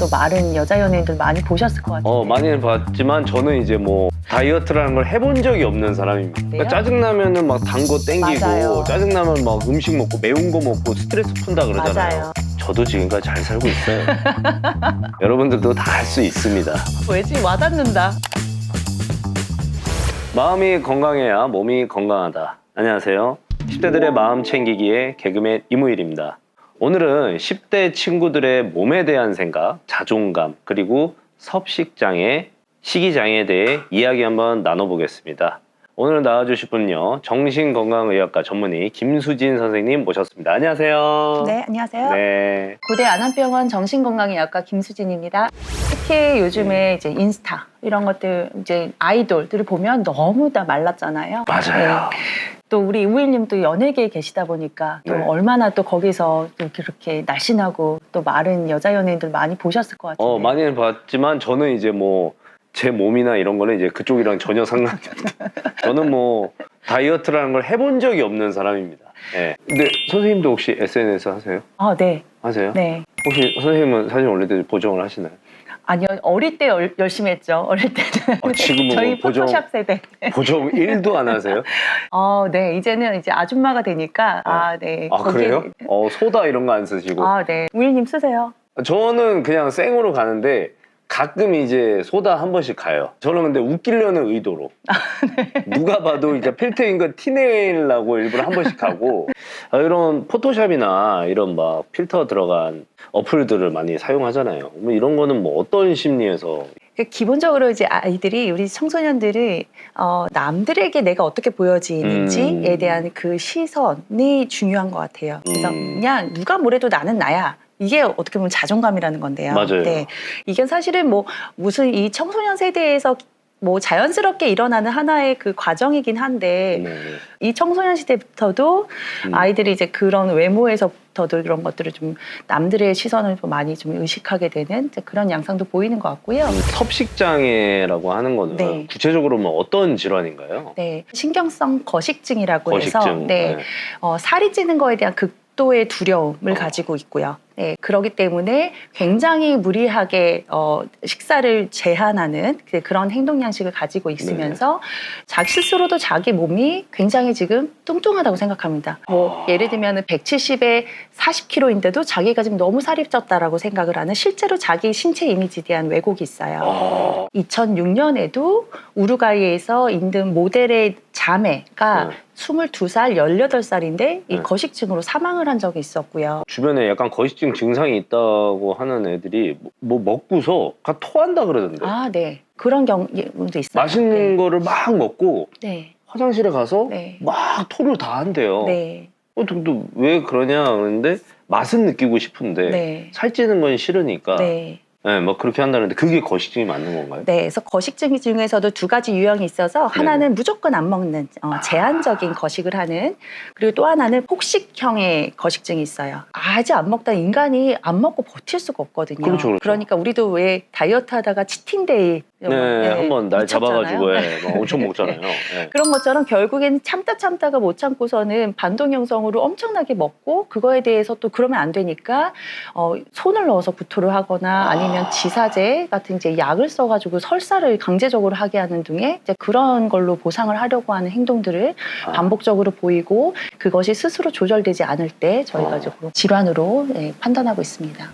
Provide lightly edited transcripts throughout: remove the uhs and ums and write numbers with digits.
또 마른 여자 연예인들 많이 보셨을 것 같아요. 많이는 봤지만 저는 이제 뭐 다이어트라는 걸 해본 적이 없는 사람입니다. 그러니까 짜증나면은 막 단 거 땡기고 맞아요. 짜증나면 막 음식 먹고 매운 거 먹고 스트레스 푼다 그러잖아요. 맞아요. 저도 지금까지 잘 살고 있어요. 여러분들도 다 할 수 있습니다. 왜지 와닿는다. 마음이 건강해야 몸이 건강하다. 안녕하세요. 10대들의 마음 챙기기의 개그맨 이무일입니다. 오늘은 10대 친구들의 몸에 대한 생각, 자존감, 그리고 섭식장애, 식이장애에 대해 이야기 한번 나눠보겠습니다. 오늘 나와주실 분은요, 정신건강의학과 전문의 김수진 선생님 모셨습니다. 안녕하세요. 네, 안녕하세요. 네. 고대 안암병원 정신건강의학과 김수진입니다. 특히 요즘에 이제 인스타 이런 것들 이제 아이돌들을 보면 너무 다 말랐잖아요. 맞아요. 또 우리 우일님도 연예계에 계시다 보니까 또 네. 얼마나 또 거기서 또 그렇게 날씬하고 또 마른 여자 연예인들 많이 보셨을 것 같은데. 많이는 봤지만 저는 이제 뭐 제 몸이나 이런 거는 이제 그쪽이랑 전혀 상관이 없어요. 저는 뭐 다이어트라는 걸 해본 적이 없는 사람입니다. 네. 근데 선생님도 혹시 SNS 하세요? 아, 네. 하세요? 네. 혹시 선생님은 사진 올릴 때 보정을 하시나요? 아니요, 어릴 때 열심히 했죠. 어릴 때는. 지금은 저희 뭐 보정, 포토샵 세대. 보정 1도 안 하세요? 네. 이제는 이제 아줌마가 되니까, 네. 아, 그래요? 소다 이런 거 안 쓰시고. 네. 우일님 쓰세요? 저는 그냥 생으로 가는데 가끔 이제 소다 한 번씩 가요. 저는 근데 웃기려는 의도로. 누가 봐도 이제 필터인 거 티내려고 일부러 한 번씩 가고, 이런 포토샵이나 이런 막 필터 들어간 어플들을 많이 사용하잖아요. 뭐 이런 거는 뭐 어떤 심리에서? 기본적으로 이제 아이들이, 우리 청소년들이, 남들에게 내가 어떻게 보여지는지에 대한 그 시선이 중요한 것 같아요. 그래서 그냥 누가 뭐래도 나는 나야. 이게 어떻게 보면 자존감이라는 건데요. 맞아요. 네. 이게 사실은 뭐 무슨 이 청소년 세대에서 뭐 자연스럽게 일어나는 하나의 그 과정이긴 한데 네. 이 청소년 시대부터도 아이들이 이제 그런 외모에서부터도 그런 것들을 좀 남들의 시선을 좀 많이 좀 의식하게 되는 이제 그런 양상도 보이는 것 같고요. 섭식장애라고 하는 거는 네. 구체적으로 뭐 어떤 질환인가요? 네, 신경성 거식증이라고 거식증. 해서 네, 네. 살이 찌는 거에 대한 극도의 두려움을 가지고 있고요. 네, 그렇기 때문에 굉장히 무리하게 식사를 제한하는 그런 행동 양식을 가지고 있으면서 자기 스스로도 자기 몸이 굉장히 지금 뚱뚱하다고 생각합니다. 뭐 예를 들면 170에 40kg인데도 자기가 지금 너무 살이 쪘다라고 생각을 하는 실제로 자기 신체 이미지에 대한 왜곡이 있어요. 2006년에도 우루과이에서 있는 모델의 자매가 22살, 18살인데 이 거식증으로 사망을 한 적이 있었고요. 주변에 약간 거식증 증상이 있다고 하는 애들이 뭐 먹고서 다 토한다 그러던데. 네. 그런 경우도 있어요. 맛있는 거를 막 먹고 네. 화장실에 가서 네. 막 토를 다 한대요. 네. 또 왜 그러냐 그러는데 맛은 느끼고 싶은데 네. 살찌는 건 싫으니까 네. 막 그렇게 한다는데 그게 거식증이 맞는 건가요? 네, 그래서 거식증 중에서도 두 가지 유형이 있어서 하나는 무조건 안 먹는 제한적인 거식을 하는, 그리고 또 하나는 폭식형의 거식증이 있어요. 아직 안 먹다 인간이 안 먹고 버틸 수가 없거든요. 그렇죠. 그러니까 우리도 왜 다이어트 하다가 치팅데이 한번 날 미쳤잖아요. 잡아가지고 막 엄청 먹잖아요. 네. 그런 것처럼 결국에는 참다가 못 참고서는 반동형성으로 엄청나게 먹고 그거에 대해서 또 그러면 안 되니까 손을 넣어서 구토를 하거나 아니면 지사제 같은 이제 약을 써가지고 설사를 강제적으로 하게 하는 등의 이제 그런 걸로 보상을 하려고 하는 행동들을 반복적으로 보이고 그것이 스스로 조절되지 않을 때 저희가 조금 질환으로 판단하고 있습니다.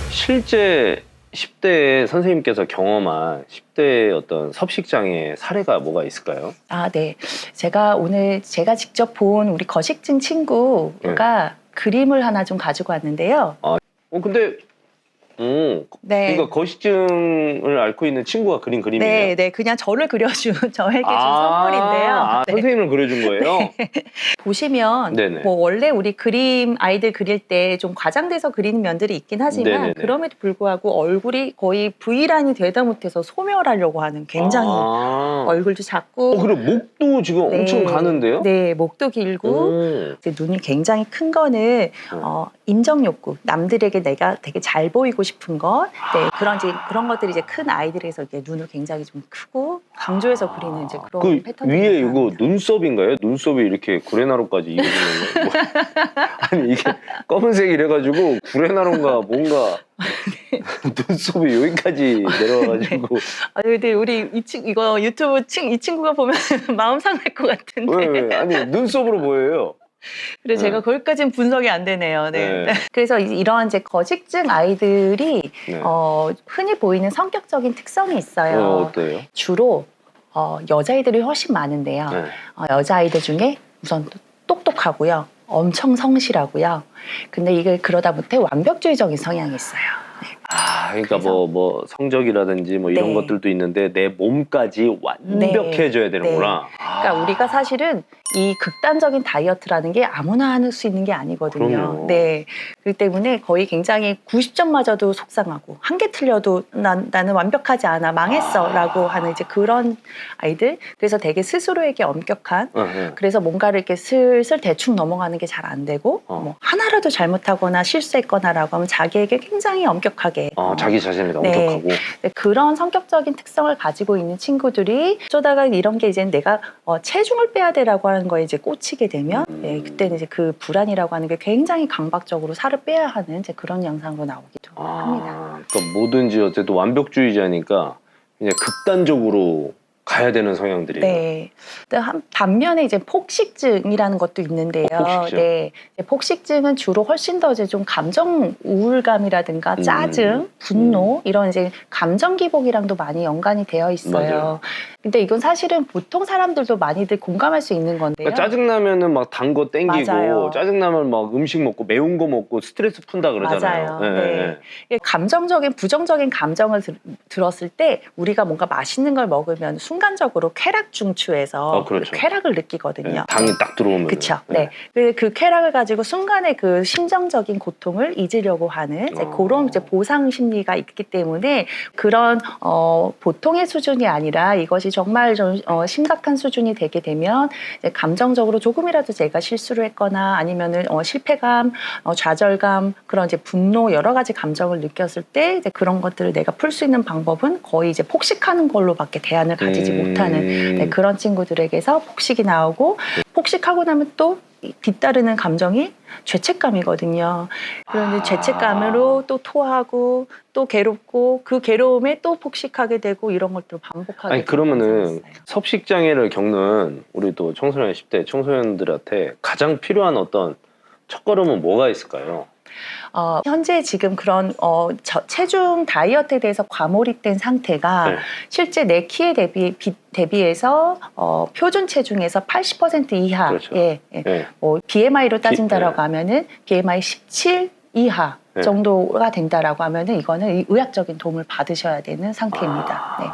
실제 10대에 선생님께서 경험한 10대의 어떤 섭식장애 사례가 뭐가 있을까요? 네. 제가 직접 본 우리 거식증 친구가 그림을 하나 좀 가지고 왔는데요. 근데 그러니까 거식증을 앓고 있는 친구가 그린 그림이에요? 네, 그냥 저를 그려준 저에게 준 선물인데요. 네. 선생님을 그려준 거예요? 네. 보시면 네네. 뭐 원래 우리 아이들 그릴 때 좀 과장돼서 그리는 면들이 있긴 하지만 네네네. 그럼에도 불구하고 얼굴이 거의 V라인이 되다 못해서 소멸하려고 하는 굉장히 얼굴도 작고 그리고 목도 지금 엄청 가는데요? 네, 목도 길고 이제 눈이 굉장히 큰 거는 인정 욕구, 남들에게 내가 되게 잘 보이고 싶은 것, 네, 그런 것들이 이제 큰 아이들에서 이렇게 눈을 굉장히 좀 크고 강조해서 그리는 이제 그런 그 패턴들이 위에 이거 나타납니다. 눈썹인가요? 눈썹이 이렇게 구레나루까지 이어지는 거예요? 뭐. 아니 이게 검은색 이래가지고 구레나루인가 뭔가 눈썹이 여기까지 내려와가지고 근데 우리 이거 유튜브 이 친구가 보면 마음 상할 것 같은데. 왜? 아니 눈썹으로 보여요. 그래서 네. 제가 거기까지는 분석이 안 되네요. 네. 네. 그래서 이런 이제 거식증 아이들이 네. 흔히 보이는 성격적인 특성이 있어요. 어때요? 주로 여자아이들이 훨씬 많은데요. 네. 여자아이들 중에 우선 똑똑하고요. 엄청 성실하고요. 근데 이게 그러다 못해 완벽주의적인 성향이 있어요. 그러니까 그래서- 뭐 성적이라든지 뭐 이런 네. 것들도 있는데 내 몸까지 완벽해져야 되는구나. 그러니까 우리가 사실은 이 극단적인 다이어트라는 게 아무나 할 수 있는 게 아니거든요. 그럼요. 네. 그렇기 때문에 거의 굉장히 90점마저도 속상하고 한 개 틀려도 나는 완벽하지 않아 망했어라고 하는 이제 그런 아이들. 그래서 되게 스스로에게 엄격한. 네. 그래서 뭔가를 이렇게 슬슬 대충 넘어가는 게 잘 안 되고 뭐 하나라도 잘못하거나 실수했거나라고 하면 자기에게 굉장히 엄격하게 자기 자신을 네. 엄격하고. 네, 그런 성격적인 특성을 가지고 있는 친구들이 어쩌다가 이런 게 이제 내가 체중을 빼야 되라고 하는 거에 이제 꽂히게 되면 네, 그때는 이제 그 불안이라고 하는 게 굉장히 강박적으로 살을 빼야 하는 이제 그런 양상으로 나오기도 합니다. 그러니까 뭐든지 어쨌든 완벽주의자니까 그냥 극단적으로 가야 되는 성향들이에요. 네. 반면에 이제 폭식증이라는 것도 있는데요. 폭식증. 네. 폭식증은 주로 훨씬 더 이제 좀 감정 우울감이라든가 짜증, 분노 이런 이제 감정 기복이랑도 많이 연관이 되어 있어요. 맞아요. 근데 이건 사실은 보통 사람들도 많이들 공감할 수 있는 건데요. 그러니까 짜증나면은 막 단 거 땡기고 맞아요. 짜증나면 막 음식 먹고 매운 거 먹고 스트레스 푼다 그러잖아요. 맞아요. 네. 이게 감정적인 부정적인 감정을 들었을 때 우리가 뭔가 맛있는 걸 먹으면 순간적으로 쾌락 중추에서 그렇죠. 쾌락을 느끼거든요. 네, 당이 딱 들어오면. 그렇죠. 네. 그 쾌락을 가지고 순간의 그 심정적인 고통을 잊으려고 하는 이제 그런 이제 보상 심리가 있기 때문에 그런 보통의 수준이 아니라 이것이 정말 좀 심각한 수준이 되게 되면 이제 감정적으로 조금이라도 제가 실수를 했거나 아니면은 실패감, 좌절감 그런 이제 분노 여러 가지 감정을 느꼈을 때 이제 그런 것들을 내가 풀 수 있는 방법은 거의 이제 폭식하는 걸로밖에 대안을 가지지 못하는 네, 그런 친구들에게서 폭식이 나오고 폭식하고 나면 또 뒤따르는 감정이 죄책감이거든요. 그런데 죄책감으로 또 토하고 또 괴롭고 그 괴로움에 또 폭식하게 되고 이런 것들을 반복하게 아니 그러면은 섭식 장애를 겪는 우리 또 청소년 10대 청소년들한테 가장 필요한 어떤 첫걸음은 뭐가 있을까요? 현재 지금 그런 체중 다이어트에 대해서 과몰입된 상태가 네. 실제 내 키에 대비해서 표준 체중에서 80% 이하, 그렇죠. 예. 네. 뭐 BMI로 따진다라고 네. 하면은 BMI 17 이하 네. 정도가 된다라고 하면은 이거는 의학적인 도움을 받으셔야 되는 상태입니다. 네.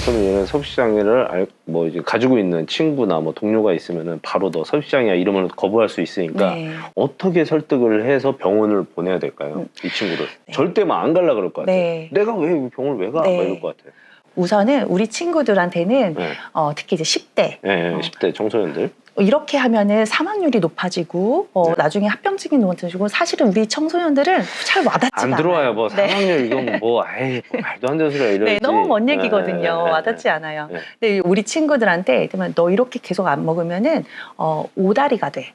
그러면 이런 섭식 장애를 뭐 이제 가지고 있는 친구나 뭐 동료가 있으면은 바로 너 섭식 장애야 이러면 거부할 수 있으니까 네. 어떻게 설득을 해서 병원을 보내야 될까요? 이 친구를 절대 막 안 갈라 그럴 것 같아요. 네. 내가 왜 병원을 왜 가? 네. 막 이럴 것 같아요. 우선은 우리 친구들한테는 네. 특히 이제 10대 네, 10대 청소년들. 이렇게 하면은 사망률이 높아지고 네. 나중에 합병증이 높아지고 사실은 우리 청소년들은 잘 와닿지가 안 들어와요. 않아요. 뭐 네. 사망률 이건 뭐 에이 뭐 말도 안 되는 소리야 이러지. 네, 너무 먼 얘기거든요. 네, 와닿지 않아요. 네. 근데 우리 친구들한테 그러면 너 이렇게 계속 안 먹으면은 오다리가 돼.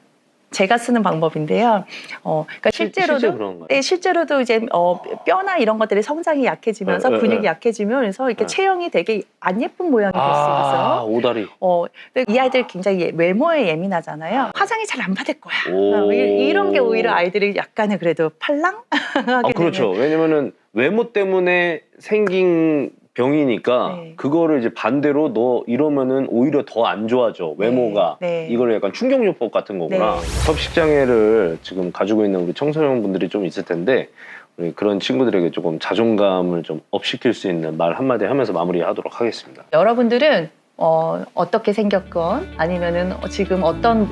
제가 쓰는 방법인데요. 그러니까 실제 실제로도 그런가요? 네, 실제로도 이제 뼈나 이런 것들이 성장이 약해지면서 네, 근육이 네. 약해지면서 이렇게 네. 체형이 되게 안 예쁜 모양이 될 수 있어서 오다리. 근데 이 아이들 굉장히 외모에 예민하잖아요. 화장이 잘 안 받을 거야. 오. 이런 게 오히려 아이들이 약간의 그래도 팔랑하게 그렇죠. 왜냐면은 외모 때문에 생긴 병이니까 네. 그거를 이제 반대로 너 이러면은 오히려 더 안 좋아져. 외모가. 네. 이걸 약간 충격요법 같은 거구나. 네. 섭식 장애를 지금 가지고 있는 우리 청소년분들이 좀 있을 텐데 우리 그런 친구들에게 조금 자존감을 좀 업시킬 수 있는 말 한마디 하면서 마무리하도록 하겠습니다. 여러분들은 어떻게 생겼건 아니면은 지금 어떤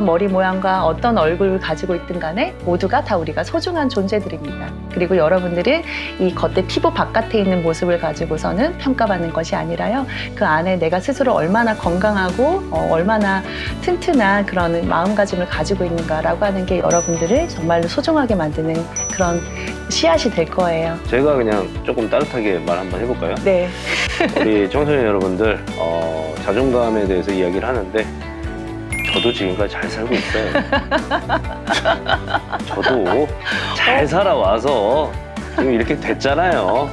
머리 모양과 어떤 얼굴을 가지고 있든 간에 모두가 다 우리가 소중한 존재들입니다. 그리고 여러분들이 이 겉에 피부 바깥에 있는 모습을 가지고서는 평가받는 것이 아니라요. 그 안에 내가 스스로 얼마나 건강하고 얼마나 튼튼한 그런 마음가짐을 가지고 있는가라고 하는 게 여러분들을 정말로 소중하게 만드는 그런 씨앗이 될 거예요. 제가 그냥 조금 따뜻하게 말 한번 해볼까요? 네. 우리 청소년 여러분들 자존감에 대해서 이야기를 하는데 저도 지금까지 잘 살고 있어요. 저도 잘 살아와서 지금 이렇게 됐잖아요.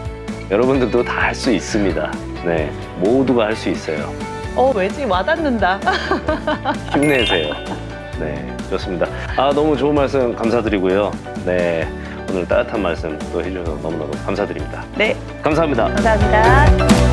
여러분들도 다 할 수 있습니다. 네, 모두가 할 수 있어요. 왠지 와닿는다. 힘내세요. 네, 좋습니다. 너무 좋은 말씀 감사드리고요. 네, 오늘 따뜻한 말씀 또 해주셔서 너무너무 감사드립니다. 네, 감사합니다. 감사합니다.